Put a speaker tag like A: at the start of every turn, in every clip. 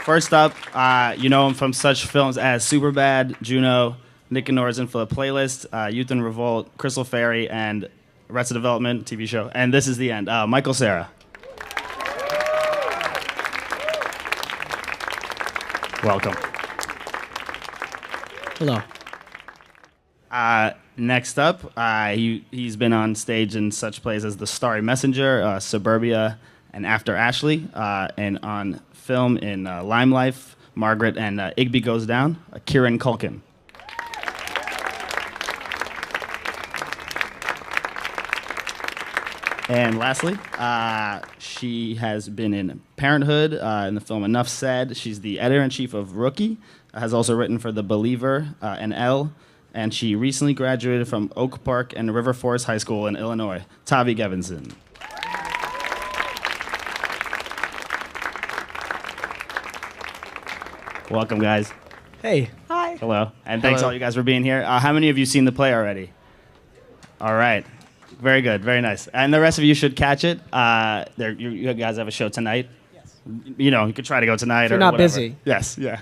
A: First up, you know him from such films as Superbad, Juno, Nick and Nora's Infinite Playlist, Youth in Revolt, Crystal Fairy, and Arrested Development TV show. And This Is the End. Michael Cera. Welcome.
B: Hello.
A: Next up, he's been on stage in such plays as The Starry Messenger, Suburbia, and After Ashley, and on film in Lime Life, Margaret, and Igby Goes Down, Kieran Culkin. And lastly, she has been in Parenthood, in the film Enough Said. She's the editor-in-chief of Rookie, has also written for The Believer and Elle, and she recently graduated from Oak Park and River Forest High School in Illinois. Tavi Gevinson. Welcome, guys.
B: Hey.
C: Hi.
A: Hello. And thanks all you guys for being here. How many of you seen the play already? All right. Very good. Very nice. And the rest of you should catch it. You guys have a show tonight? Yes. You know, you could try to go tonight
B: if you're
A: or
B: not
A: whatever.
B: busy.
A: Yes, yeah.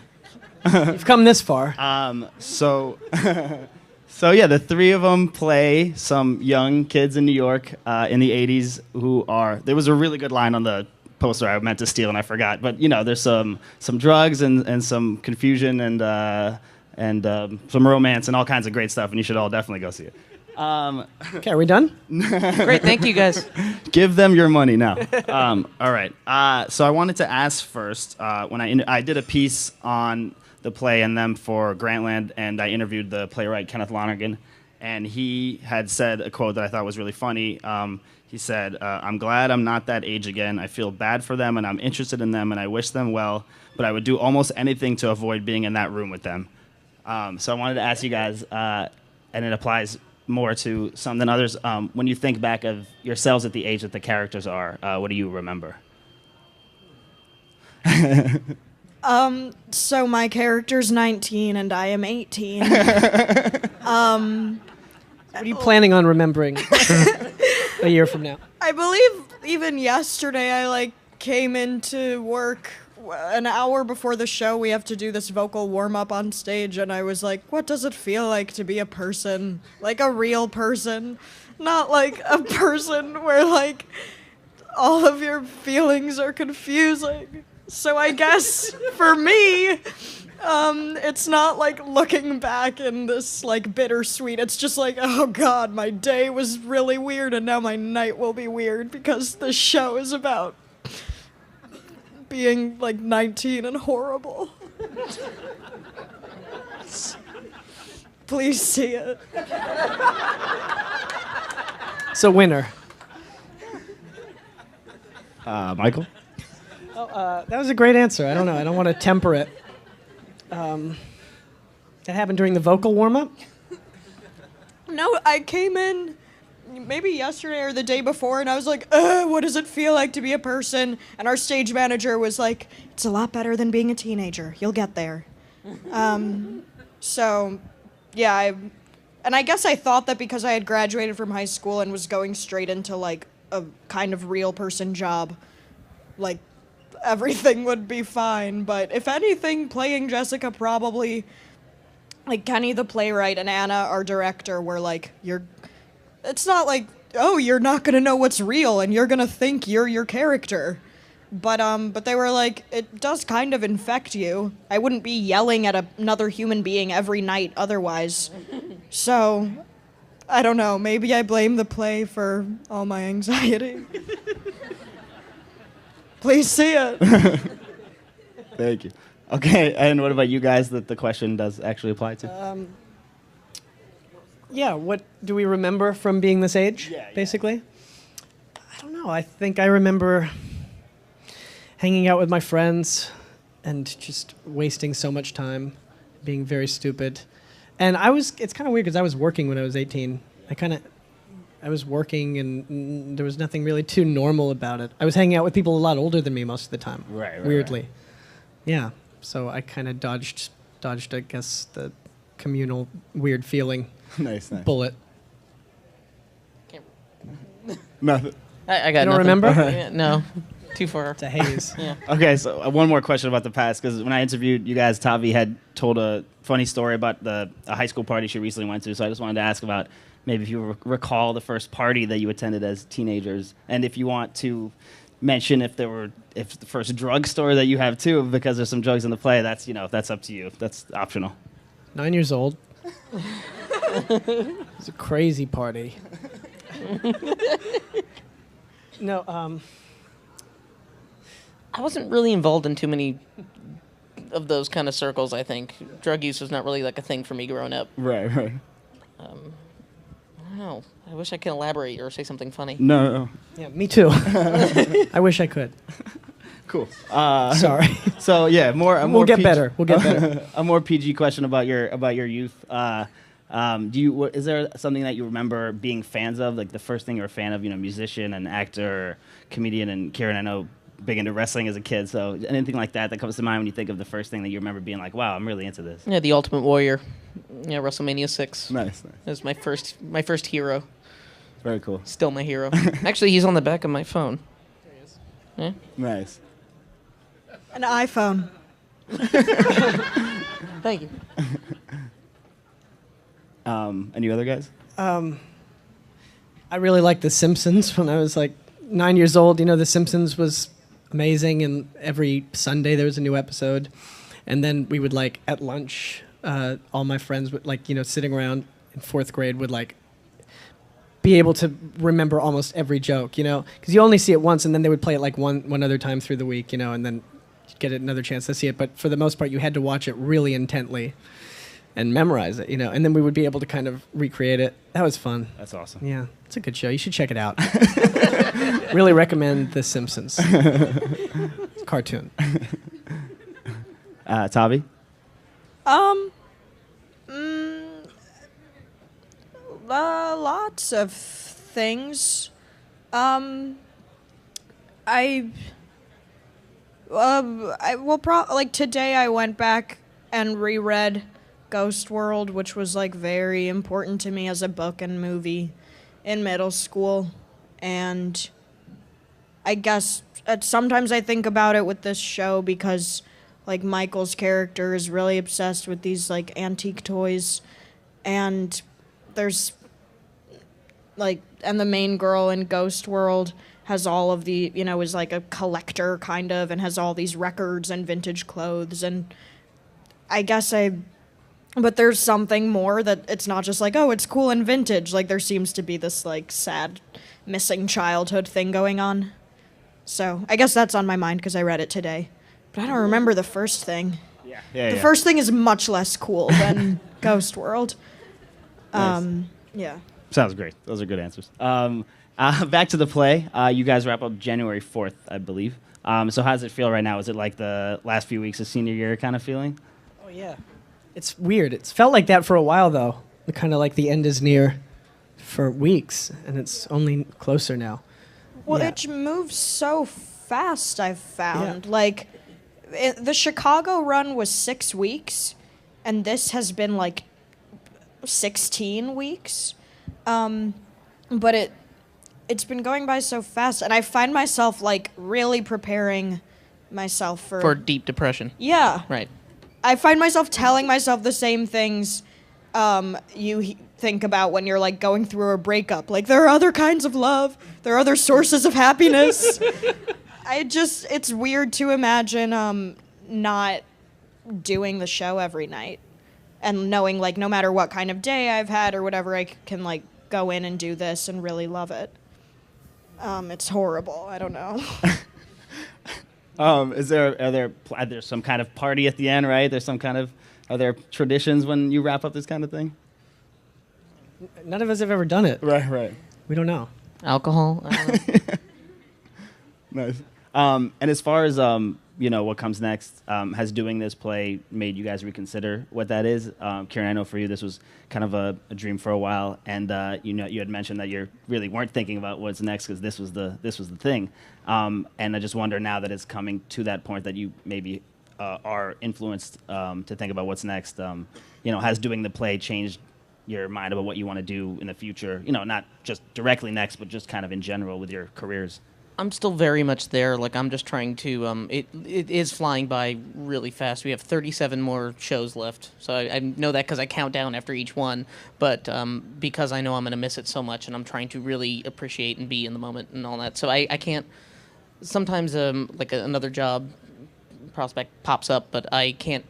B: You've come this far.
A: So yeah, the three of them play some young kids in New York in the 80s who are... There was a really good line on the poster I meant to steal and I forgot. But, you know, there's some drugs and some confusion and some romance and all kinds of great stuff, and you should all definitely go see it.
B: Okay, are we done?
C: Great, thank you, guys.
A: Give them your money now. All right. So I wanted to ask first, when I did a piece on the play and them for Grantland, and I interviewed the playwright Kenneth Lonergan, and he had said a quote that I thought was really funny. He said, "I'm glad I'm not that age again. I feel bad for them, and I'm interested in them, and I wish them well, but I would do almost anything to avoid being in that room with them." So I wanted to ask you guys, and it applies more to some than others. When you think back of yourselves at the age that the characters are, what do you remember?
D: So my character's 19 and I am 18.
B: What are you planning on remembering a year from now?
D: I believe even yesterday I came into work an hour before the show. We have to do this vocal warm-up on stage, and I was like, what does it feel like to be a person? Like a real person. Not like a person where all of your feelings are confusing. So I guess for me, it's not looking back in this bittersweet. It's just oh God, my day was really weird and now my night will be weird because the show is about being 19 and horrible. Please see it.
B: So winner.
A: Michael?
B: That was a great answer. I don't know. I don't want to temper it. That happened during the vocal warm-up?
D: No, I came in maybe yesterday or the day before, and I was like, what does it feel like to be a person? And our stage manager was like, it's a lot better than being a teenager. You'll get there. So, yeah, I guess I thought that because I had graduated from high school and was going straight into, a kind of real person job, everything would be fine. But if anything, playing Jessica probably, Kenny the playwright and Anna, our director, were it's not you're not gonna know what's real and you're gonna think you're your character. But they were it does kind of infect you. I wouldn't be yelling at another human being every night otherwise. So, I don't know, maybe I blame the play for all my anxiety. Please see it.
A: Thank you. Okay, and what about you guys that the question does actually apply to?
B: Yeah, what do we remember from being this age, basically? I don't know. I think I remember hanging out with my friends and just wasting so much time, being very stupid. And it's kind of weird because I was working when I was 18. I was working and there was nothing really too normal about it. I was hanging out with people a lot older than me most of the time.
A: Right.
B: Weirdly. Yeah. So I kind of dodged, I guess, the communal weird feeling.
A: Nice.
B: Bullet.
A: Nothing.
C: I got
B: You don't
C: nothing.
B: remember?
C: Yeah, no. Too far.
B: It's a haze.
C: Yeah.
A: Okay, so one more question about the past, because when I interviewed you guys, Tavi had told a funny story about a high school party she recently went to, so I just wanted to ask about maybe if you recall the first party that you attended as teenagers, and if you want to mention if the first drugstore that you have too, because there's some drugs in the play, that's that's up to you. That's optional.
B: 9 years old. It's a crazy party. No,
C: I wasn't really involved in too many of those kind of circles, I think. Drug use was not really like a thing for me growing up.
A: Right.
C: I don't know. I wish I could elaborate or say something funny.
A: No.
B: yeah, me too. I wish I could.
A: Cool.
B: Sorry.
A: So yeah,
B: We'll get better. We'll get better.
A: A more PG question about your youth. Is there something that you remember being fans of, like the first thing you were a fan of, musician and actor, comedian? And Kieran, I know, big into wrestling as a kid, so anything like that comes to mind when you think of the first thing that you remember being like, wow, I'm really into this?
C: Yeah, The Ultimate Warrior. Yeah, WrestleMania 6.
A: Nice.
C: That was my first hero.
A: Very cool.
C: Still my hero. Actually, he's on the back of my phone. There he is. Yeah?
A: Nice.
D: An iPhone.
C: Thank you.
A: Any other guys?
B: I really liked The Simpsons when I was like 9 years old. The Simpsons was amazing, and every Sunday there was a new episode. And then we would at lunch, all my friends would sitting around in fourth grade would be able to remember almost every joke, because you only see it once, and then they would play it one other time through the week, and then get another chance to see it. But for the most part, you had to watch it really intently and memorize it, and then we would be able to kind of recreate it. That was fun.
A: That's awesome.
B: Yeah, it's a good show. You should check it out. Really recommend The Simpsons. It's a cartoon.
A: Tavi?
D: Lots of things. Today I went back and reread Ghost World, which was very important to me as a book and movie in middle school. And I guess sometimes I think about it with this show because Michael's character is really obsessed with these antique toys, and there's and the main girl in Ghost World has all of the, is a collector kind of, and has all these records and vintage clothes. And I guess but there's something more that it's not just oh, it's cool and vintage. There seems to be this sad missing childhood thing going on. So I guess that's on my mind because I read it today. But I don't remember the first thing.
A: Yeah.
D: The first thing is much less cool than Ghost World.
A: Nice.
D: Yeah.
A: Sounds great. Those are good answers. Back to the play. You guys wrap up January 4th, I believe. So how does it feel right now? Is it the last few weeks of senior year kind of feeling?
B: Oh, yeah. It's weird. It's felt like that for a while, though. Kind of the end is near for weeks, and it's only closer now.
D: Well,
B: Yeah.
D: it moves so fast, I've found.
B: Yeah.
D: The Chicago run was 6 weeks, and this has been 16 weeks. But it's been going by so fast, and I find myself really preparing myself for
C: deep depression.
D: Yeah.
C: Right.
D: I find myself telling myself the same things you think about when you're going through a breakup. There are other kinds of love. There are other sources of happiness. It's weird to imagine not doing the show every night and knowing no matter what kind of day I've had or whatever, I can go in and do this and really love it. It's horrible. I don't know.
A: Are there some kind of party at the end, right? Are there traditions when you wrap up this kind of thing?
B: None of us have ever done it.
A: Right.
B: We don't know.
C: Alcohol. I don't know.
A: Nice. And as far as what comes next, has doing this play made you guys reconsider what that is? Kieran, I know for you this was kind of a dream for a while, and you had mentioned that you really weren't thinking about what's next because this was the thing. And I just wonder now that it's coming to that point that you maybe are influenced to think about what's next. Has doing the play changed your mind about what you want to do in the future? Not just directly next, but just kind of in general with your careers.
C: I'm still very much there. Like, I'm just trying to. It is flying by really fast. We have 37 more shows left, so I know that because I count down after each one. But because I know I'm going to miss it so much, and I'm trying to really appreciate and be in the moment and all that. So I can't. Sometimes like another job prospect pops up, but I can't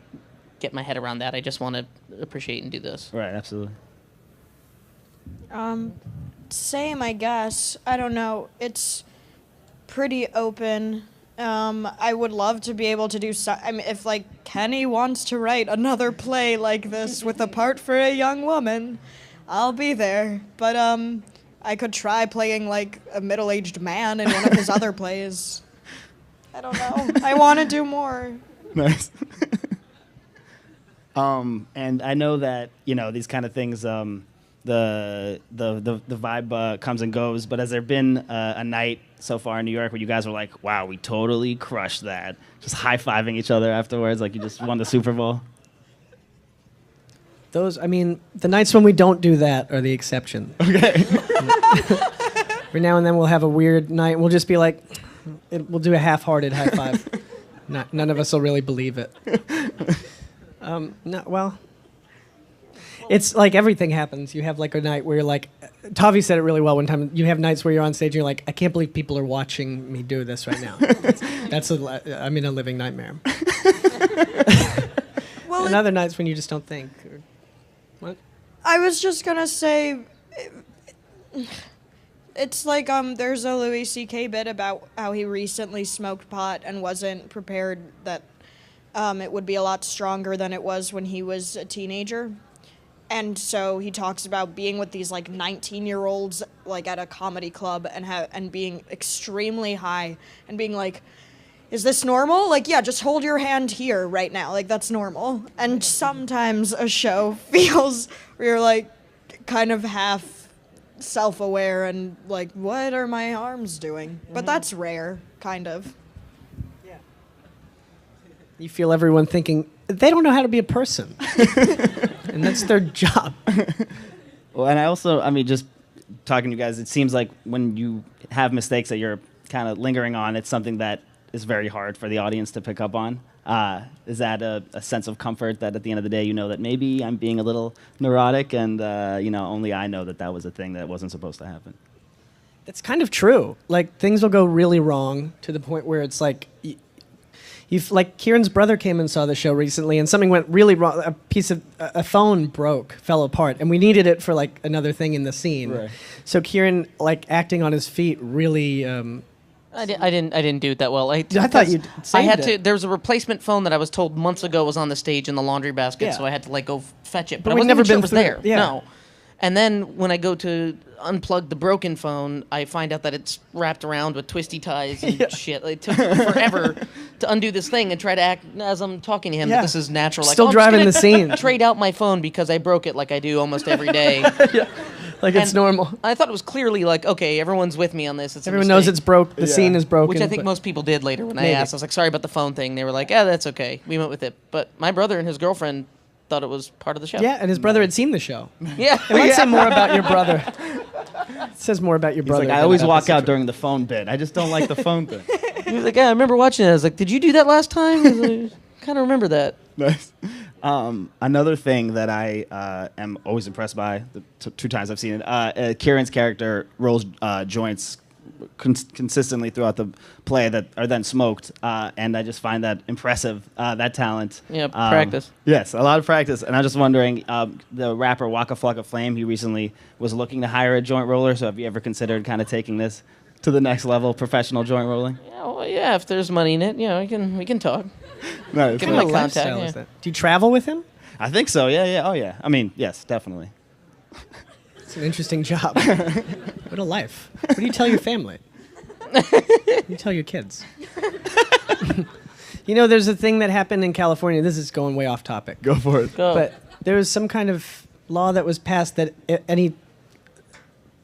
C: get my head around that. I just want to appreciate and do this.
A: Right, absolutely.
D: Same, I guess. I don't know. It's pretty open. I would love to be able to do I mean, if like Kenny wants to write another play like this with a part for a young woman, I'll be there. But I could try playing like a middle-aged man in one of his other plays. I don't know. I want to do more.
A: Nice. And I know that, these kind of things, the vibe comes and goes, but has there been a night so far in New York where you guys were like, wow, we totally crushed that, just high-fiving each other afterwards like you just won the Super Bowl?
B: The nights when we don't do that are the exception.
A: Okay.
B: Every now and then we'll have a weird night and we'll just be like, we'll do a half-hearted high five. None of us will really believe it. It's like everything happens. You have like a night where you're like, Tavi said it really well one time. You have nights where you're on stage and you're like, I can't believe people are watching me do this right now. I'm in a living nightmare.
D: Well,
B: and other nights when you just don't think. What?
D: I was just gonna say, it's like there's a Louis C.K. bit about how he recently smoked pot and wasn't prepared that it would be a lot stronger than it was when he was a teenager. And so he talks about being with these like 19-year-olds like at a comedy club and being extremely high and being like, is this normal? Like, yeah, just hold your hand here right now. Like, that's normal. And sometimes a show feels where you're like kind of half self-aware and like, what are my arms doing? But that's rare, kind of.
B: Yeah. You feel everyone thinking, they don't know how to be a person. And that's their job.
A: Well, and I also, just talking to you guys, it seems like when you have mistakes that you're kind of lingering on, it's something that is very hard for the audience to pick up on. Is that a sense of comfort that at the end of the day, you know that maybe I'm being a little neurotic and, only I know that was a thing that wasn't supposed to happen?
B: It's kind of true. Like, things will go really wrong to the point where it's like, like Kieran's brother came and saw the show recently, and something went really wrong. A phone fell apart, and we needed it for like another thing in the scene.
A: Right.
B: So Kieran, like acting on his feet, really.
C: I didn't do it that well.
B: I thought you saved it.
C: There was a replacement phone that I was told months ago was on the stage in the laundry basket, so I had to like go fetch it. But I
B: we'd
C: wasn't
B: never
C: even sure
B: been
C: it was
B: through
C: there.
B: it. Yeah.
C: No. And then when I go to unplug the broken phone, I find out that it's wrapped around with twisty ties and shit. It took forever to undo this thing and try to act as I'm talking to him.
B: Yeah.
C: That this is natural.
B: Still
C: I'm
B: driving
C: just
B: the scene.
C: Trade out my phone because I broke it like I do almost every day.
B: Yeah. Like it's normal.
C: I thought it was clearly like, okay, everyone's with me on this.
B: Everyone knows it's broke. The scene is broken.
C: Which I think most people did later when I
B: Maybe.
C: asked. I was like, sorry about the phone thing. They were like, yeah, that's okay. We went with it. But my brother and his girlfriend thought it was part of the show.
B: Yeah, and his brother had seen the show.
C: Yeah.
B: It might say more about your brother. It says more about your
A: He's
B: brother.
A: like, I always walk out during the phone bit. I just don't like the phone thing.
C: He was like, yeah, I remember watching it. I was like, did you do that last time? I was like, kind of remember that.
A: Nice. Another thing that I am always impressed by, the two times I've seen it, Kieran's character rolls joints consistently throughout the play that are then smoked, and I just find that impressive, that talent.
C: Yeah, practice.
A: Yes, a lot of practice. And I'm just wondering, the rapper Waka Flocka Flame, he recently was looking to hire a joint roller, so have you ever considered kind of taking this to the next level, professional joint rolling?
C: Yeah, well, yeah, if there's money in it, we can talk.
A: No,
C: Give me my contact.
B: lifestyle
C: Yeah.
B: is that? Do you travel with him?
A: I think so, yeah. Oh, yeah. Yes, definitely.
B: It's an interesting job. What a life. What do you tell your family? What do you tell your kids? There's a thing that happened in California. This is going way off topic.
A: Go for it.
C: Go.
B: But there was some kind of law that was passed that any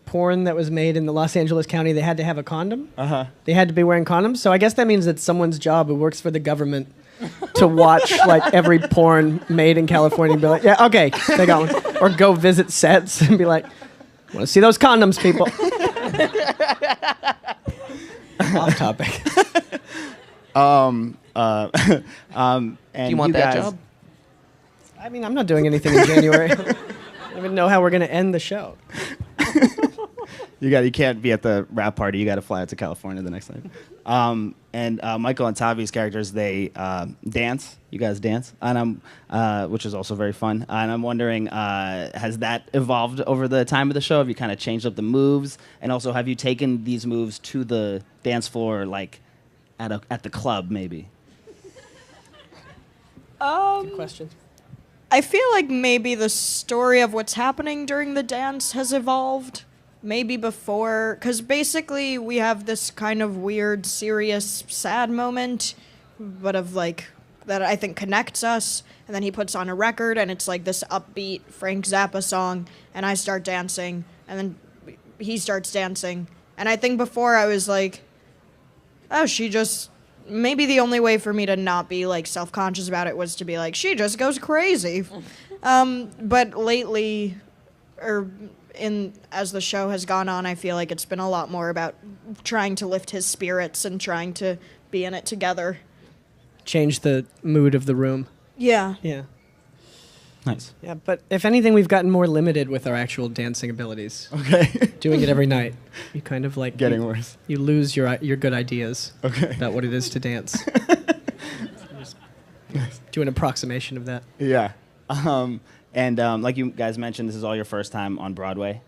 B: porn that was made in the Los Angeles County, they had to have a condom.
A: Uh-huh.
B: They had to be wearing condoms. So I guess that means it's someone's job who works for the government to watch like every porn made in California and be like, yeah, okay, they got one. Or go visit sets and be like, want to see those condoms, people. Off topic.
A: And
C: Do you want that
A: guys,
C: job?
B: I mean, I'm not doing anything in January. I don't even know how we're going to end the show.
A: You can't be at the rap party. You got to fly out to California the next night. And Michael and Tavi's characters, they dance. You guys dance, and which is also very fun. And I'm wondering, has that evolved over the time of the show? Have you kind of changed up the moves? And also, have you taken these moves to the dance floor, like at the club, maybe?
B: Good question.
D: I feel like maybe the story of what's happening during the dance has evolved. Maybe before, because basically we have this kind of weird, serious, sad moment, but of like, that I think connects us. And then he puts on a record, and it's like this upbeat Frank Zappa song, and I start dancing, and then he starts dancing. And I think before I was like, oh, maybe the only way for me to not be like self-conscious about it was to be like, she just goes crazy. But lately, as the show has gone on, I feel like it's been a lot more about trying to lift his spirits and trying to be in it together.
B: Change the mood of the room.
D: Yeah.
B: Yeah.
A: Nice.
B: Yeah, but if anything, we've gotten more limited with our actual dancing abilities.
A: Okay.
B: Doing it every night, you kind of like
A: Getting worse.
B: You lose your good ideas about what it is to dance. Do an approximation of that.
A: Yeah. And like you guys mentioned, this is all your first time on Broadway.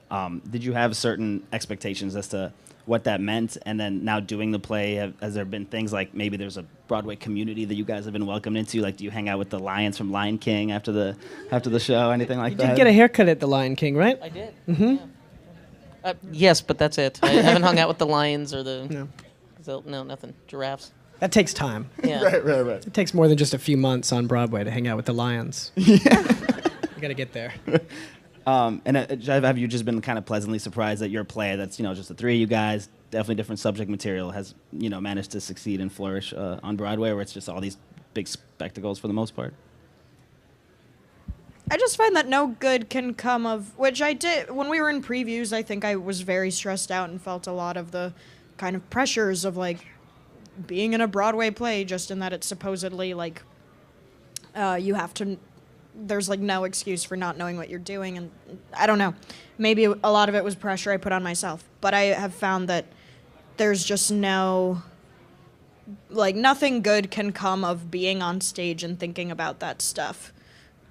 A: Did you have certain expectations as to what that meant? And then now doing the play, has there been things like maybe there's a Broadway community that you guys have been welcomed into? Like, do you hang out with the lions from Lion King after the show? Anything like that?
B: You did get a haircut at the Lion King, right?
C: I did. Mm-hmm. Yeah. Yes, but that's it. I haven't hung out with the lions or the... No, nothing. Giraffes.
B: That takes time.
C: Yeah.
A: Right.
B: It takes more than just a few months on Broadway to hang out with the lions. Yeah. You got to get there.
A: And have you just been kind of pleasantly surprised that your play, that's just the three of you guys, definitely different subject material, has managed to succeed and flourish on Broadway, where it's just all these big spectacles for the most part?
D: I just find that no good can come of, which I did when we were in previews. I think I was very stressed out and felt a lot of the kind of pressures of like being in a Broadway play, just in that it's supposedly like you have to. There's like no excuse for not knowing what you're doing, and I don't know. Maybe a lot of it was pressure I put on myself, but I have found that there's just nothing good can come of being on stage and thinking about that stuff,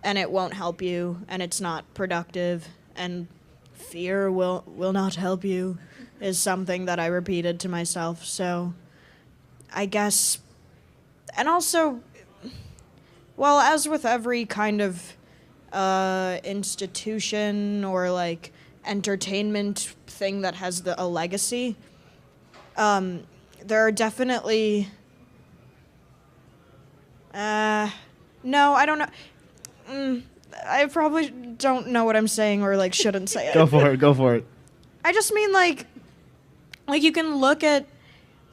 D: and it won't help you, and it's not productive, and fear will not help you is something that I repeated to myself. So I guess, and also, well, as with every kind of institution or like entertainment thing that has a legacy, there are definitely no, I don't know. I probably don't know what I'm saying or like shouldn't say it.
A: Go for it.
D: I just mean like you can look at,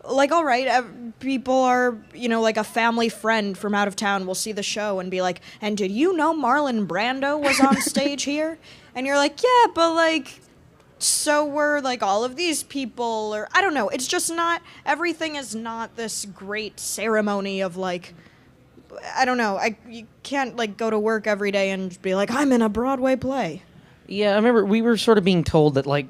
D: like, all right, people are, like a family friend from out of town will see the show and be like, and did you know Marlon Brando was on stage here? And you're like, yeah, but like, so were like all of these people, or I don't know. It's just not, everything is not this great ceremony of like, I don't know. You can't like go to work every day and be like, I'm in a Broadway play.
C: Yeah, I remember we were sort of being told that like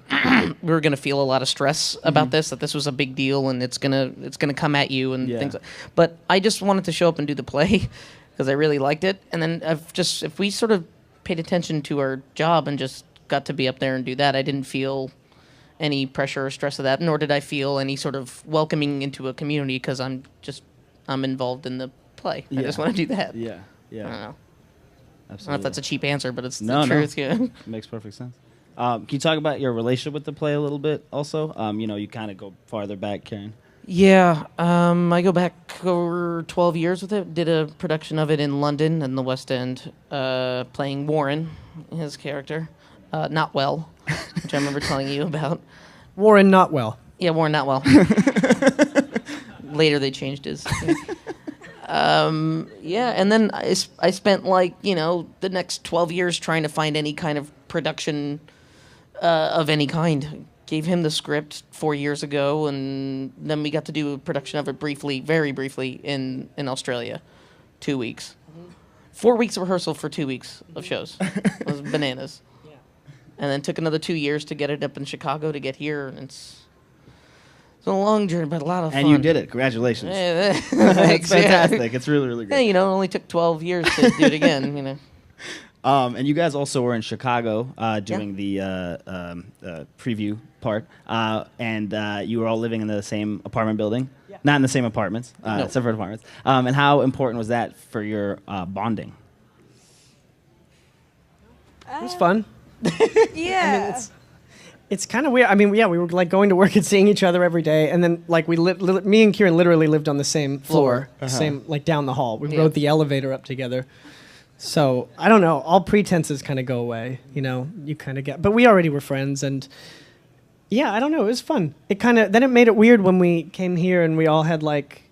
C: we were going to feel a lot of stress about this, that this was a big deal and it's gonna come at you and things. But I just wanted to show up and do the play because I really liked it. And then if we sort of paid attention to our job and just got to be up there and do that, I didn't feel any pressure or stress of that, nor did I feel any sort of welcoming into a community because I'm involved in the play. I just want to do that.
A: Yeah.
C: I don't know.
A: Absolutely.
C: I don't know if that's a cheap answer, but it's
A: the
C: truth. Yeah.
A: It makes perfect sense. Can you talk about your relationship with the play a little bit also? You kind of go farther back, Karen.
C: Yeah, I go back over 12 years with it. Did a production of it in London in the West End, playing Warren, his character. Not well, which I remember telling you about.
B: Warren Notwell.
C: Yeah, Warren Notwell. Later they changed his... and then I spent the next 12 years trying to find any kind of production of any kind gave him the script 4 years ago, and then we got to do a production of it briefly, very briefly, in Australia, 2 weeks. 4 weeks of rehearsal for 2 weeks of shows. It was bananas.
B: Yeah.
C: And then took another 2 years to get it up in Chicago to get here, and it's a long journey, but a lot of fun.
A: And you did it. Congratulations.
C: Thanks,
A: It's fantastic. It's really, really
C: Yeah,
A: good.
C: you know, it only took 12 years to do it again, you know.
A: And you guys also were in Chicago doing the preview part, and you were all living in the same apartment building.
B: Yeah.
A: Not in the same apartments,
C: No.
A: separate apartments. And how important was that for your bonding?
B: It was fun.
D: Yeah.
B: It's kind of weird. I mean, yeah, we were like going to work and seeing each other every day, and then like me and Kieran literally lived on the same floor, same like down the hall. We rode the elevator up together. So I don't know. All pretenses kind of go away. You know, you kind of get. But we already were friends, and yeah, I don't know. It was fun. It kind of then it made it weird when we came here and we all had like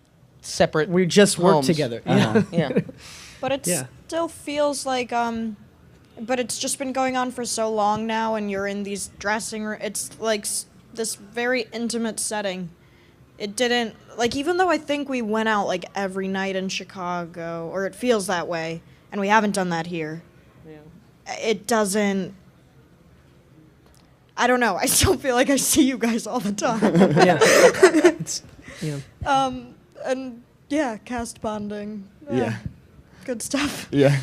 C: Separate.
B: we just worked
C: homes.
B: together.
C: Yeah.
D: But it
B: Yeah.
D: still feels like but it's just been going on for so long now, and you're in these dressing room. It's like this very intimate setting. It didn't like, even though I think we went out like every night in Chicago, or it feels that way, and we haven't done that here.
B: Yeah.
D: It doesn't. I don't know. I still feel like I see you guys all the time.
B: Yeah. It's, yeah.
D: And yeah, cast bonding.
A: Yeah.
D: Good stuff.
A: Yeah.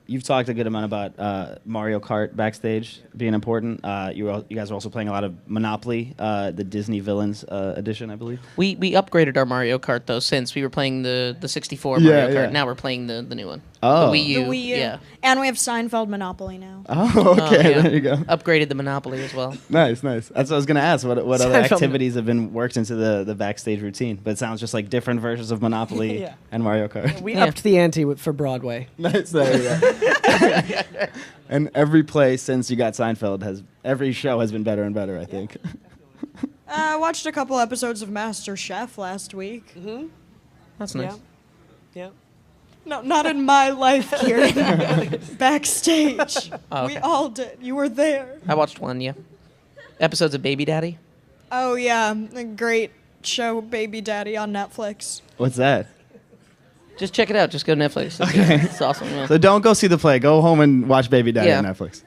A: You've talked a good amount about Mario Kart backstage being important. You guys are also playing a lot of Monopoly, the Disney Villains edition, I believe.
C: We upgraded our Mario Kart, though, since we were playing the 64
A: Yeah,
C: Mario Kart.
A: yeah.
C: Now we're playing the new one.
A: Oh.
C: The Wii U.
D: The Wii U.
C: Yeah.
D: And we have Seinfeld Monopoly now.
A: Oh, okay.
C: Yeah.
A: There you go.
C: Upgraded the Monopoly as well.
A: Nice, nice. That's what I was going to ask. What other
B: Seinfeld.
A: activities have been worked into the backstage routine? But it sounds just like different versions of Monopoly
B: Yeah.
A: and Mario Kart.
B: We
C: Yeah.
B: upped the ante for Broadway.
A: Nice. There you go. And every play since you got Seinfeld every show has been better and better, I think.
D: I watched a couple episodes of Master Chef last week.
C: That's nice.
B: Yeah.
D: No, not in my life, Kieran. Backstage.
C: Oh,
D: We
C: okay.
D: all did. You were there.
C: I watched one, yeah. Episodes of Baby Daddy.
D: Oh, yeah. A great show, Baby Daddy, on Netflix.
A: What's that?
C: Just check it out. Just go to Netflix. It's awesome. Yeah.
A: So don't go see the play. Go home and watch Baby Daddy
C: Yeah.
A: on Netflix.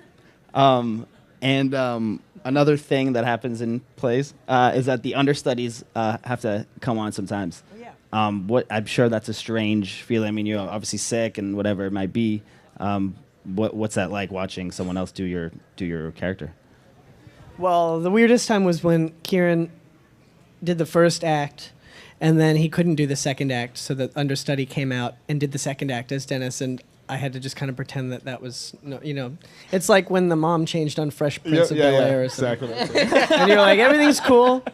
A: Another thing that happens in plays is that the understudies have to come on sometimes.
B: Yeah.
A: What I'm sure that's a strange feeling. I mean, you're obviously sick and whatever it might be. What's that like watching someone else do your character?
B: Well, the weirdest time was when Kieran did the first act, and then he couldn't do the second act, so the understudy came out and did the second act as Dennis, and I had to just kind of pretend that was, no, you know, it's like when the mom changed on Fresh Prince of Bel-Air or something.
A: Exactly.
B: And you're like, everything's cool.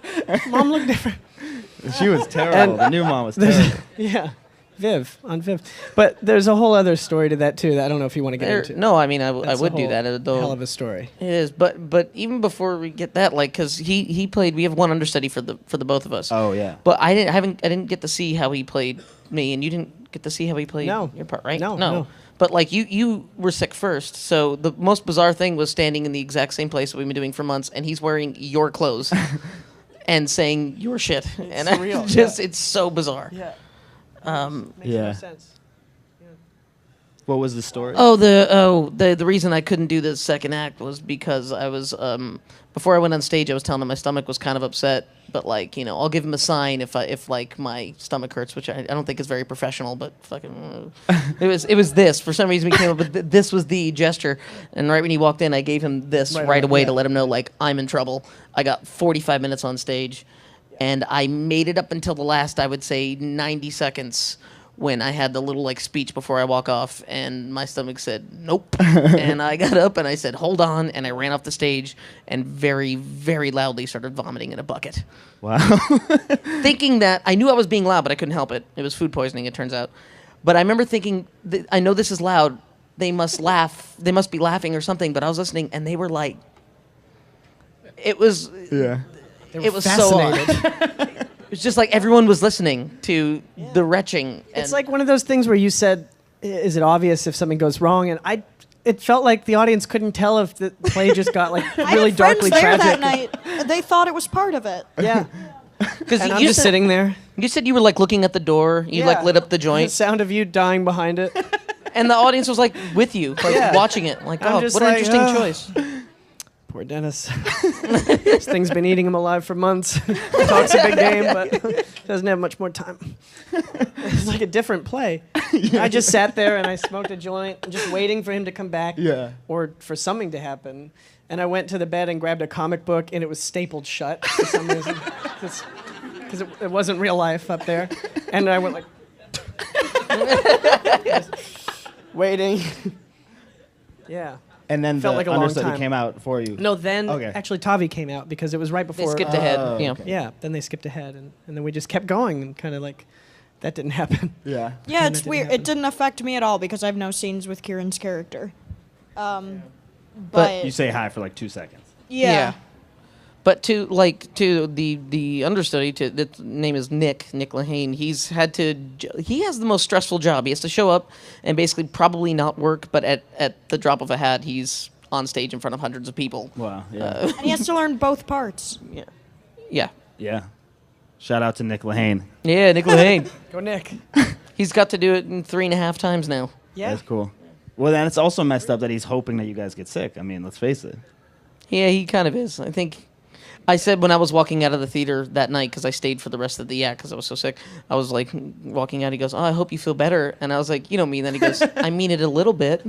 B: Mom looked different.
A: She was terrible. The new mom was terrible.
B: Yeah. Viv. But there's a whole other story to that, too, that I don't know if you want to get into.
C: No, I mean, I
B: That's a
C: would do
B: whole
C: that. Though
B: hell of a story.
C: It is, but even before we get that, like, because he played, we have one understudy for the both of us.
A: Oh yeah.
C: But I didn't get to see how he played me, and you didn't get to see how he played
B: No.
C: your part, right?
B: No.
C: But like you were sick first, so the most bizarre thing was standing in the exact same place that we've been doing for months, and he's wearing your clothes and saying your shit, and
B: surreal,
C: it's so bizarre.
B: Yeah.
A: Makes no
B: sense.
A: What was the story?
C: The reason I couldn't do the second act was because I was before I went on stage, I was telling him my stomach was kind of upset, but like, you know, I'll give him a sign if like my stomach hurts, which I don't think is very professional, but fucking it was this. For some reason we came up with this was the gesture, and right when he walked in, I gave him this right away to let him know like I'm in trouble. I got 45 minutes on stage, and I made it up until the last, I would say 90 seconds. When I had the little like speech before I walk off, and my stomach said nope, and I got up and I said hold on, and I ran off the stage and very, very loudly started vomiting in a bucket.
A: Wow.
C: Thinking that I knew I was being loud, but I couldn't help it. It was food poisoning, it turns out. But I remember thinking, I know this is loud. They must laugh. They must be laughing or something. But I was listening, and they were like, it was.
A: Yeah.
C: It was so odd. It's just like everyone was listening to the retching.
B: It's like one of those things where you said, is it obvious if something goes wrong? And it felt like the audience couldn't tell if the play just got like
D: I
B: really
D: had
B: darkly
D: friends there
B: tragic.
D: that night. They thought it was part of it.
B: Yeah.
C: Because
B: And I'm just sitting there.
C: You said you were like looking at the door. You like lit up the
B: The
C: joint,
B: sound of you dying behind it.
C: and the audience was like with you, like
B: Yeah.
C: watching it. Like,
B: I'm
C: oh,
B: just
C: what an
B: like,
C: interesting
B: oh.
C: choice.
B: Poor Dennis. This thing's been eating him alive for months. Talks a big game, but doesn't have much more time. It's like a different play. I just sat there and I smoked a joint, just waiting for him to come back or for something to happen. And I went to the bed and grabbed a comic book, and it was stapled shut for some reason. Because it wasn't real life up there. And I went like... waiting. Yeah.
A: And then
B: Felt
A: the
B: like a long
A: understudy
B: time.
A: came out for you.
B: No, then
A: Okay.
B: actually Tavi came out because it was right
C: They
B: before.
C: skipped ahead. You know.
A: okay.
B: Yeah, then they skipped ahead, and then we just kept going, and kind of like, that didn't happen.
A: Yeah.
D: Yeah,
B: That
D: it's
B: didn't
D: weird.
B: happen.
D: It didn't affect me at all because I have no scenes with Kieran's character.
C: But
D: But
A: You say hi for like 2 seconds.
D: yeah.
C: But to the understudy, the name is Nick Lehane. He has the most stressful job. He has to show up and basically probably not work, but at the drop of a hat, he's on stage in front of hundreds of people.
A: Wow. Yeah.
D: And he has to learn both parts.
C: Yeah.
A: Yeah. Shout out to Nick Lehane.
C: Yeah, Nick Lehane.
B: Go Nick.
C: He's got to do it in 3.5 times now.
B: Yeah.
A: That's cool. Well, then it's also messed up that he's hoping that you guys get sick. I mean, let's face it.
C: Yeah, he kind of is. I think I said when I was walking out of the theater that night, because I stayed for the rest of the act because I was so sick, I was like walking out, he goes, "Oh, I hope you feel better." And I was like, "You don't mean that." He goes, "I mean it a little bit."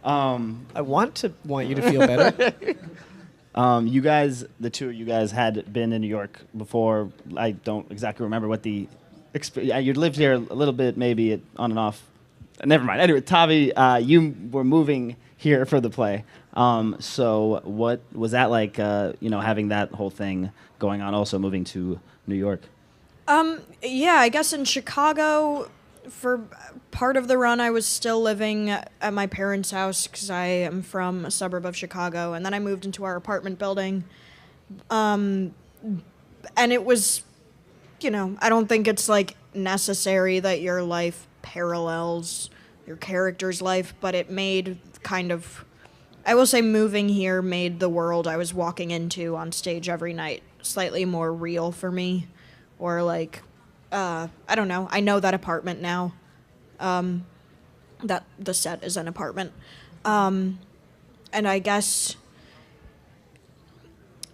B: I want you to feel better.
A: You guys, the two of you guys, had been in New York before. I don't exactly remember what the you lived here a little bit, maybe on and off. Never mind. Anyway, Tavi, you were moving here for the play. So what was that like? Having that whole thing going on, also moving to New York.
D: Yeah, I guess in Chicago, for part of the run, I was still living at my parents' house because I am from a suburb of Chicago, and then I moved into our apartment building. And it was, I don't think it's like necessary that your life parallels your character's life, but it made I will say moving here made the world I was walking into on stage every night slightly more real for me. Or like, I don't know. I know that apartment now. That the set is an apartment. And I guess,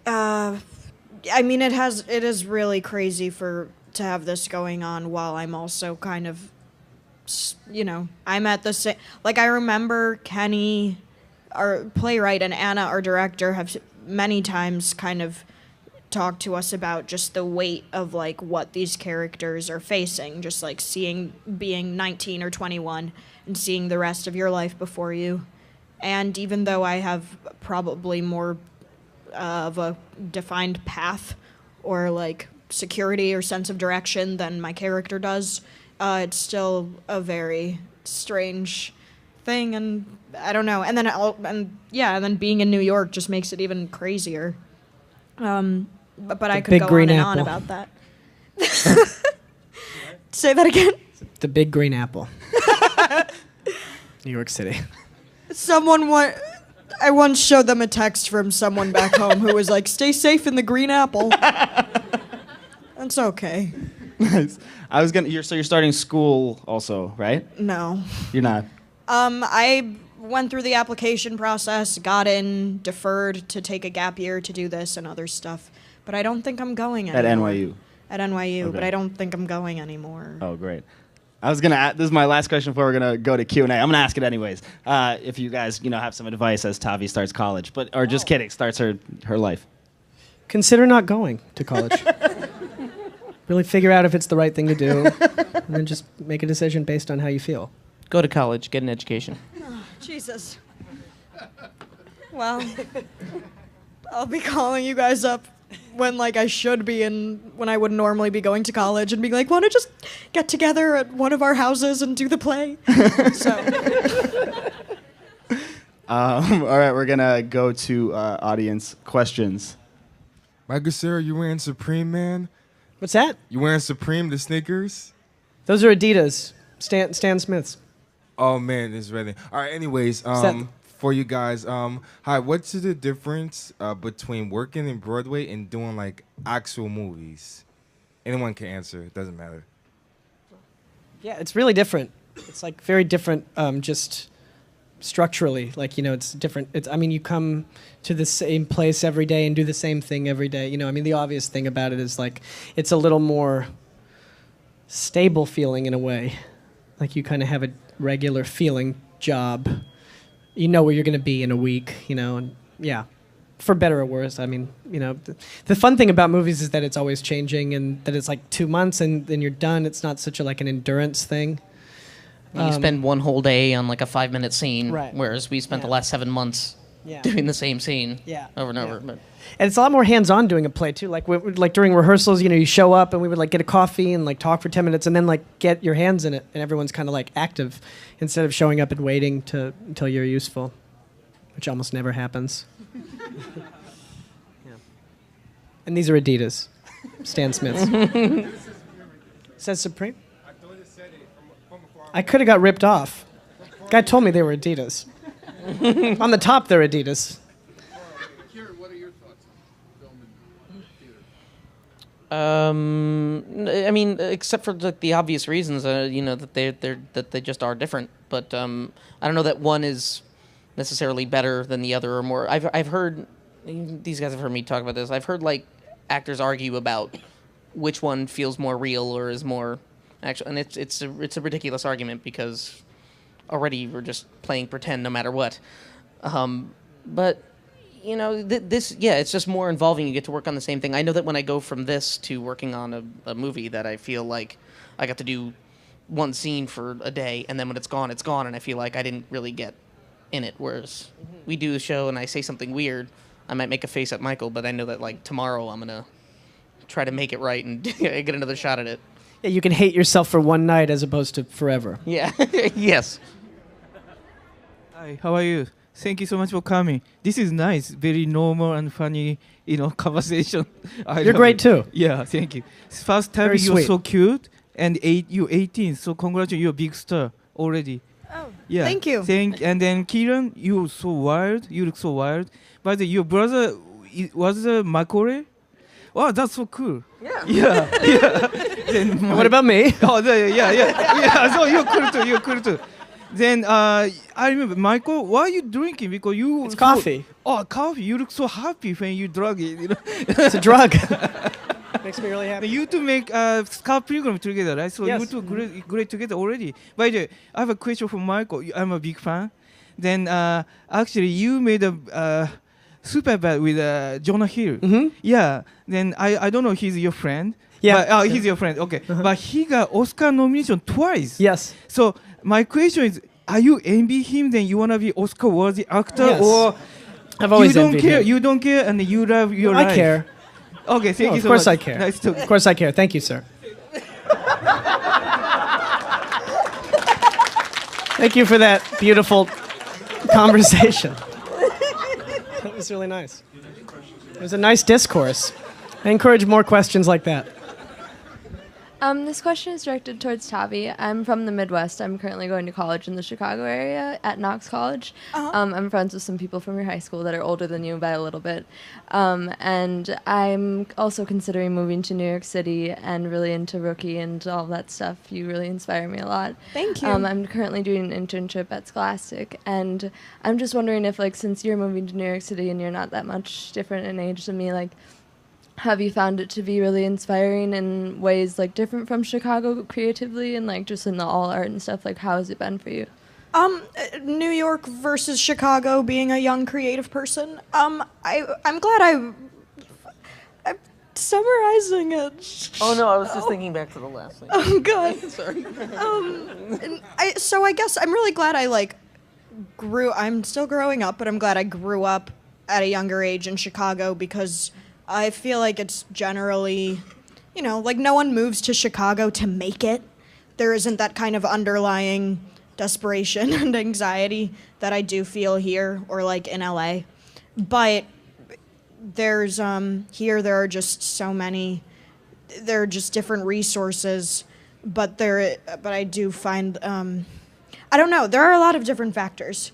D: I mean, it is really crazy to have this going on while I'm also kind of, I'm at the same, like I remember Kenny, our playwright, and Anna, our director, have many times kind of talk to us about just the weight of like what these characters are facing, just like being 19 or 21 and seeing the rest of your life before you. And even though I have probably more of a defined path or like security or sense of direction than my character does, it's still a very strange thing, and I don't know. And then being in New York just makes it even crazier. But I could go on and on about that. Say that again.
B: The big green apple. New York City.
D: I once showed them a text from someone back home who was like, "Stay safe in the green apple." That's okay.
A: Nice. So you're starting school also, right?
D: No.
A: You're not.
D: I went through the application process, got in, deferred to take a gap year to do this and other stuff. But I don't think I'm going anymore.
A: At NYU?
D: At NYU,
A: Okay.
D: but I don't think I'm going anymore.
A: Oh, great. I was gonna. This is my last question before we're gonna go to Q&A. I'm gonna ask it anyways. If you guys, have some advice as Tavi starts college, or just kidding, starts her life.
B: Consider not going to college. Really figure out if it's the right thing to do, and then just make a decision based on how you feel.
C: Go to college, get an education.
D: Oh, Jesus. Well, I'll be calling you guys up when I should be and when I would normally be going to college and be like, want to just get together at one of our houses and do the play? So.
A: All right, we're gonna go to audience questions.
E: Michael Cera, you wearing Supreme, man?
B: What's that?
E: You wearing Supreme, the sneakers?
B: Those are Adidas. Stan Smiths.
E: Oh man, it's ready. All right. Anyways, for you guys, hi. What's the difference between working in Broadway and doing like actual movies? Anyone can answer. It doesn't matter.
B: Yeah, it's really different. It's like very different, just structurally. Like, it's different. You come to the same place every day and do the same thing every day. The obvious thing about it is like it's a little more stable feeling in a way. Like you kind of have a regular feeling job. You know where you're going to be in a week, and yeah, for better or worse. The fun thing about movies is that it's always changing and that it's like 2 months and then you're done. It's not such an endurance thing.
C: You spend one whole day on like a 5-minute scene,
B: right.
C: Whereas we spent the last 7 months doing the same scene over and over. But.
B: And it's a lot more hands-on doing a play too. Like during rehearsals, you show up and we would like get a coffee and like talk for 10 minutes and then like get your hands in it and everyone's kind of like active instead of showing up and waiting until you're useful, which almost never happens. And these are Adidas, Stan Smiths. Says Supreme. I could have got ripped off. Guy told me they were Adidas. On the top, they're Adidas.
F: Kieran, what are your thoughts on film and theater?
C: Except for the obvious reasons, that they just are different. But I don't know that one is necessarily better than the other or more. I've heard these guys have heard me talk about this. I've heard like actors argue about which one feels more real or is more actual, and it's a ridiculous argument because already we're just playing pretend no matter what. But it's just more involving. You get to work on the same thing. I know that when I go from this to working on a movie, that I feel like I got to do one scene for a day, and then when it's gone, and I feel like I didn't really get in it. Whereas we do a show and I say something weird, I might make a face at Michael, but I know that like tomorrow I'm gonna try to make it right and get another shot at it.
B: Yeah, you can hate yourself for one night as opposed to forever.
C: Yeah. Yes.
G: Hi, how are you? Thank you so much for coming. This is nice, very normal and funny, conversation.
B: You're great too.
G: Yeah, thank you. First time you're so cute, and you're 18, so congratulations, you're a big star already.
D: Oh,
G: yeah.
D: Thank you.
G: And then Kieran, you're so wild. You look so wild. But your brother was Michael Cera? Wow, that's so cool.
C: Yeah.
G: Yeah. Then
B: what about me?
G: Oh, yeah. So you're cool too. Then I remember, Michael, why are you drinking? Because you...
B: It's coffee.
G: Oh, coffee. You look so happy when you drug it.
B: It's a drug. Makes me really happy.
G: You two make Scott Pilgrim together, right? So
B: yes.
G: you two great together already. By the way, I have a question for Michael. I'm a big fan. Then actually, you made a Superbad with Jonah Hill.
B: Mm-hmm.
G: Yeah. Then I don't know. He's your friend.
B: Yeah.
G: But, he's your friend. Okay.
B: Uh-huh.
G: But he got Oscar nomination twice.
B: Yes.
G: So my question is, are you envy him? Then you wanna be Oscar-worthy actor,
B: yes.
G: or
B: I've always
G: you don't
B: envied
G: care?
B: him.
G: You don't care, and you love your life.
B: I care.
G: Okay, thank you so much.
B: Of course I care.
G: Nice to
B: Of course I care. Thank you, sir. Thank you for that beautiful conversation. That was really nice. It was a nice discourse. I encourage more questions like that.
H: This question is directed towards Tavi. I'm from the Midwest. I'm currently going to college in the Chicago area at Knox College.
D: Uh-huh.
H: I'm friends with some people from your high school that are older than you by a little bit. And I'm also considering moving to New York City and really into Rookie and all that stuff. You really inspire me a lot.
D: Thank you.
H: I'm currently doing an internship at Scholastic. And I'm just wondering if, since you're moving to New York City and you're not that much different in age than me, have you found it to be really inspiring in ways different from Chicago creatively and just in the all art and stuff? How has it been for you?
D: New York versus Chicago, being a young creative person. I'm glad I'm summarizing it.
C: Oh no, I was just thinking back to the last thing.
D: Oh God.
C: Sorry.
D: So I guess I'm really glad I I'm still growing up, but I'm glad I grew up at a younger age in Chicago because I feel like it's generally, no one moves to Chicago to make it. There isn't that kind of underlying desperation and anxiety that I do feel here or in LA. But there's, here there are just so many, there are just different resources but I do find, I don't know, there are a lot of different factors.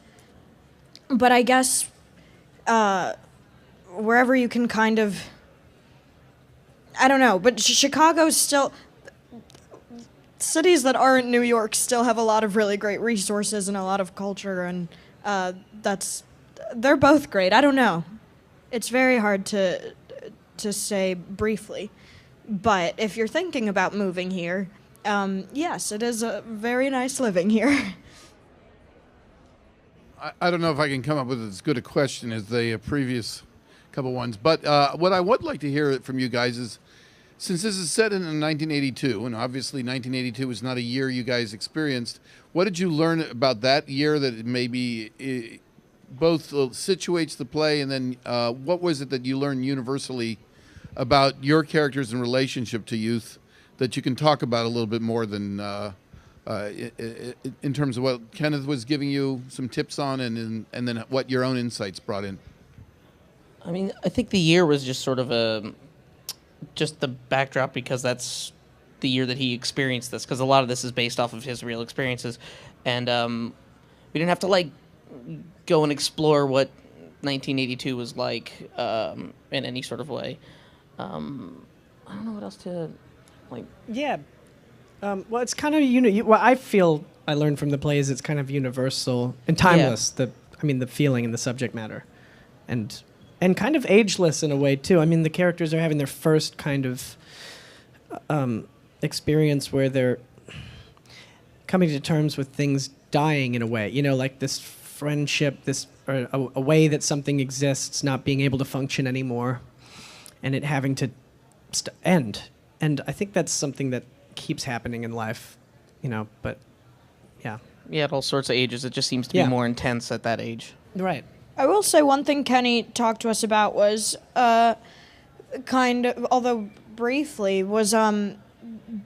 D: But I guess wherever you can kind of, I don't know, but Chicago's still, cities that aren't New York still have a lot of really great resources and a lot of culture, and they're both great. I don't know. It's very hard to say briefly. But if you're thinking about moving here, yes, it is very nice living here.
F: I don't know if I can come up with as good a question as the previous couple ones, but what I would like to hear from you guys is, since this is set in 1982, and obviously 1982 is not a year you guys experienced, what did you learn about that year that maybe both situates the play, and then what was it that you learned universally about your characters in relationship to youth that you can talk about a little bit more than in terms of what Kenneth was giving you some tips on, and then what your own insights brought in?
C: I mean, I think the year was just sort of just the backdrop, because that's the year that he experienced this, because a lot of this is based off of his real experiences, and we didn't have to go and explore what 1982 was like in any sort of way. I don't know what else to like.
B: Yeah. Well, it's kind of what I feel I learned from the play is it's kind of universal and timeless. Yeah. The feeling and the subject matter, and kind of ageless in a way too. I mean, the characters are having their first kind of experience where they're coming to terms with things dying in a way. Like this friendship, or a way that something exists not being able to function anymore, and it having to end. And I think that's something that keeps happening in life, but yeah.
C: Yeah, at all sorts of ages. It just seems to be more intense at that age.
B: Right.
D: I will say one thing Kenny talked to us about was kind of, although briefly, was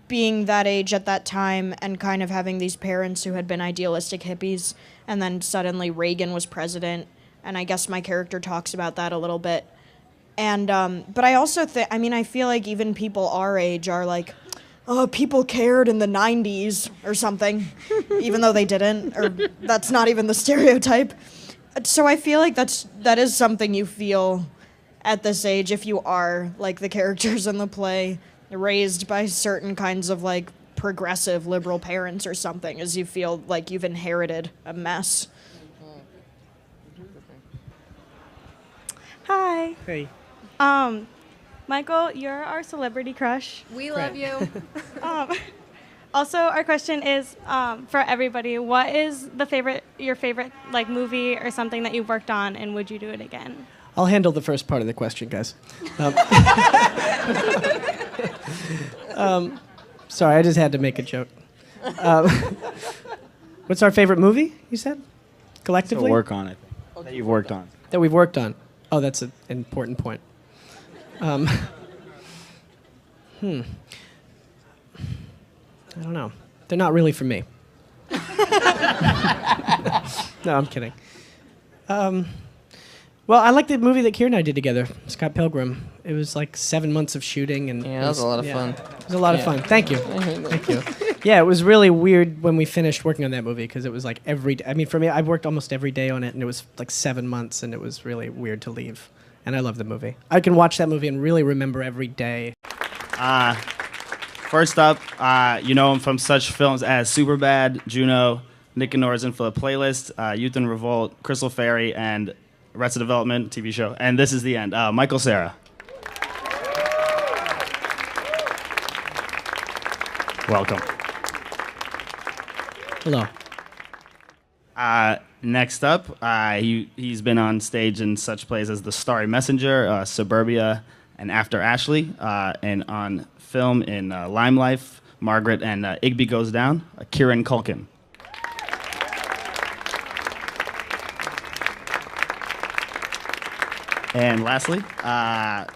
D: being that age at that time and kind of having these parents who had been idealistic hippies, and then suddenly Reagan was president, and I guess my character talks about that a little bit. And but I also I feel like even people our age are like, oh, people cared in the 90s or something, even though they didn't, or that's not even the stereotype. So I feel like that is something you feel at this age if you are, like the characters in the play, raised by certain kinds of progressive liberal parents or something, as you feel like you've inherited a mess.
I: Hi.
B: Hey.
I: Michael, you're our celebrity crush.
H: We love you.
I: Also, our question is for everybody: what is your favorite movie or something that you've worked on, and would you do it again?
B: I'll handle the first part of the question, guys. Sorry, I just had to make a joke. What's our favorite movie? You said collectively.
A: So work on it. That you've worked on.
B: That we've worked on. Oh, that's an important point. I don't know. They're not really for me. No, I'm kidding. Well, I like the movie that Kieran and I did together, Scott Pilgrim. It was 7 months of shooting, and
C: that was a lot of fun.
B: It was a lot of fun. Thank you. Thank you. Yeah, it was really weird when we finished working on that movie, because it was every day. I mean, for me, I worked almost every day on it, and it was 7 months, and it was really weird to leave. And I love the movie. I can watch that movie and really remember every day.
A: First up, you know him from such films as Superbad, Juno, Nick and Nora's In for the Playlist, Youth in Revolt, Crystal Fairy, and Arrested Development TV show. And This Is the End. Michael Cera. Welcome.
B: Hello.
A: Next up, he's been on stage in such plays as The Starry Messenger, Suburbia, and After Ashley, and on film in Lime Life, Margaret, and Igby Goes Down, Kieran Culkin. And lastly,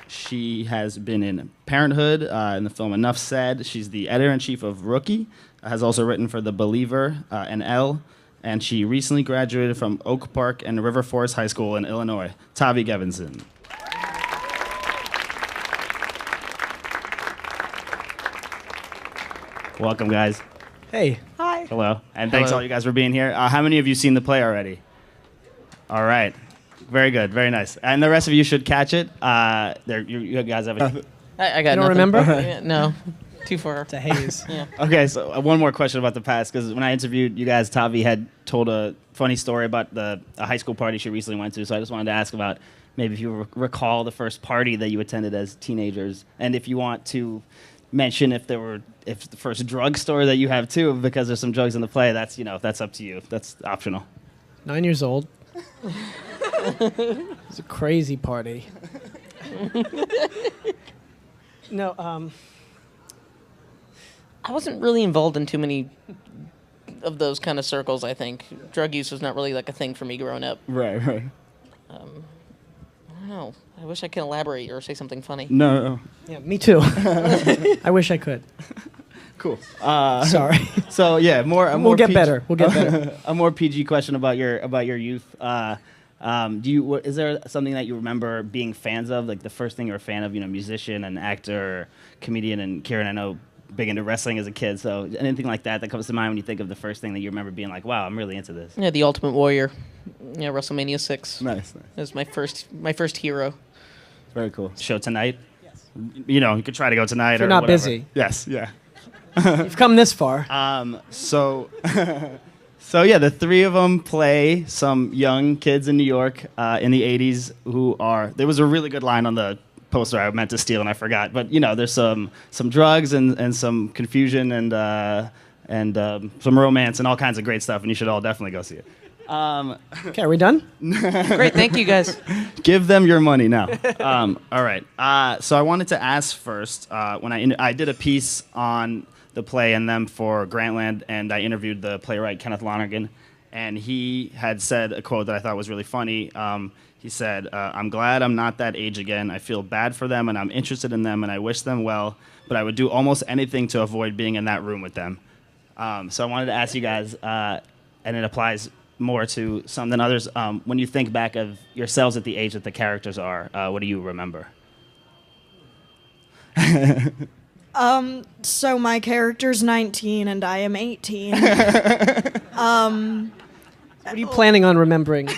A: she has been in Parenthood, in the film Enough Said. She's the editor-in-chief of Rookie, has also written for The Believer and Elle, and she recently graduated from Oak Park and River Forest High School in Illinois. Tavi Gevinson. Welcome, guys.
B: Hey.
D: Hi.
A: Hello. And thanks
C: Hello.
A: all you guys for being here. How many of you seen the play already? All right. Very good. Very nice. And the rest of you should catch it. You guys have a...
C: I got
B: You don't
C: nothing.
B: remember?
C: Yeah, no, too far.
B: It's a haze.
C: Yeah.
A: Okay, so one more question about the past, because when I interviewed you guys, Tavi had told a funny story about a high school party she recently went to, so I just wanted to ask about maybe if you recall the first party that you attended as teenagers, and if you want to mention if the first drug store that you have too, because there's some drugs in the play, that's up to you. That's optional.
B: 9 years old. It's a crazy party. No,
C: I wasn't really involved in too many of those kind of circles, I think. Drug use was not really like a thing for me growing up.
A: Right.
C: I don't know. I wish I could elaborate or say something funny.
A: No.
B: yeah, me too. I wish I could.
A: Cool.
B: Sorry.
A: So yeah,
B: We'll get better. We'll get better.
A: A more PG question about your youth. Is there something that you remember being fans of, like the first thing you were a fan of, musician and actor, comedian? And Kieran, I know, big into wrestling as a kid, so anything like that comes to mind when you think of the first thing that you remember being like, wow, I'm really into this?
C: Yeah, The Ultimate Warrior. Yeah, WrestleMania 6.
A: Nice.
C: That was my first hero.
A: Very cool. Show tonight? Yes. You could try to go tonight.
B: If you're
A: or
B: not
A: whatever.
B: busy.
A: Yes, yeah.
B: You've come this far.
A: So yeah, the three of them play some young kids in New York in the 80s there was a really good line on the poster I meant to steal and I forgot, but there's some drugs and some confusion and some romance and all kinds of great stuff, and you should all definitely go see it.
B: Okay, are we done?
C: Great, thank you guys.
A: Give them your money now. All right. So I wanted to ask first, when I did a piece on the play and them for Grantland, and I interviewed the playwright Kenneth Lonergan, and he had said a quote that I thought was really funny. He said, "I'm glad I'm not that age again. I feel bad for them, and I'm interested in them, and I wish them well, but I would do almost anything to avoid being in that room with them." So I wanted to ask you guys, and it applies more to some than others. When you think back of yourselves at the age that the characters are, what do you remember?
D: So my character's 19 and I am 18.
B: What are you planning on remembering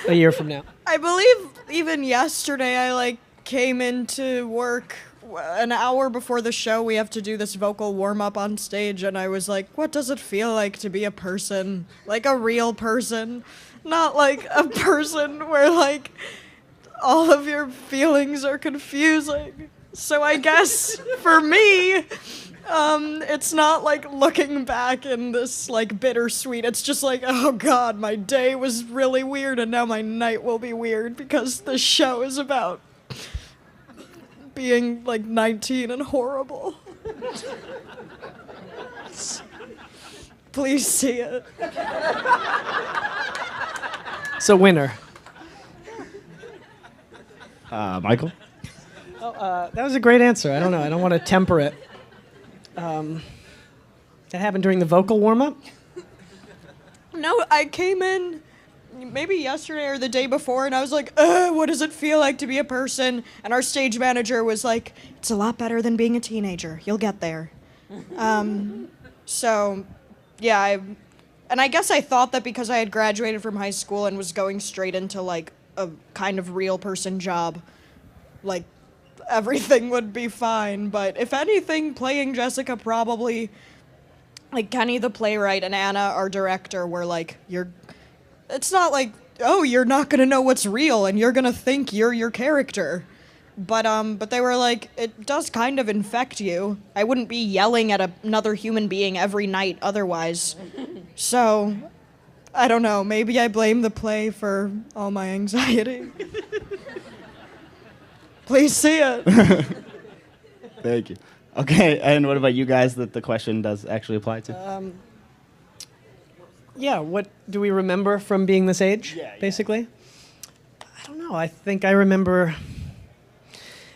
B: a year from now?
D: I believe even yesterday I came into work an hour before the show. We have to do this vocal warm-up on stage, and I was like, what does it feel like to be a person? Like a real person. Not like a person where all of your feelings are confusing. So I guess for me, it's not looking back in this bittersweet. It's just oh God, my day was really weird and now my night will be weird because the show is about being 19 and horrible. Please see it.
B: So winner.
A: Michael?
B: That was a great answer. I don't know. I don't want to temper it. That happened during the vocal warm-up?
D: No, I came in maybe yesterday or the day before, and I was like, what does it feel like to be a person? And our stage manager was like, it's a lot better than being a teenager. You'll get there. So, yeah, I guess I thought that because I had graduated from high school and was going straight into, a kind of real person job, everything would be fine. But if anything, playing Jessica probably, Kenny the playwright and Anna, our director, were it's not you're not gonna know what's real and you're gonna think you're your character. But they were it does kind of infect you. I wouldn't be yelling at another human being every night otherwise. So, I don't know, maybe I blame the play for all my anxiety. Please see it.
A: Thank you. Okay, and what about you guys that the question does actually apply to?
B: Yeah, what do we remember from being this age, basically? I don't know. I think I remember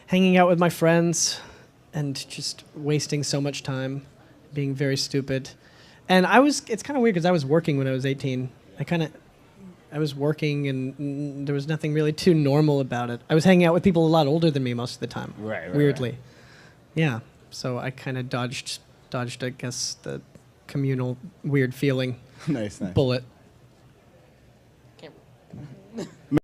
B: hanging out with my friends and just wasting so much time, being very stupid. And it's kind of weird because I was working when I was 18. I was working and there was nothing really too normal about it. I was hanging out with people a lot older than me most of the time.
A: Right.
B: Weirdly. Yeah. So I kind of dodged dodged, I guess, the communal weird feeling
A: Nice.
B: bullet.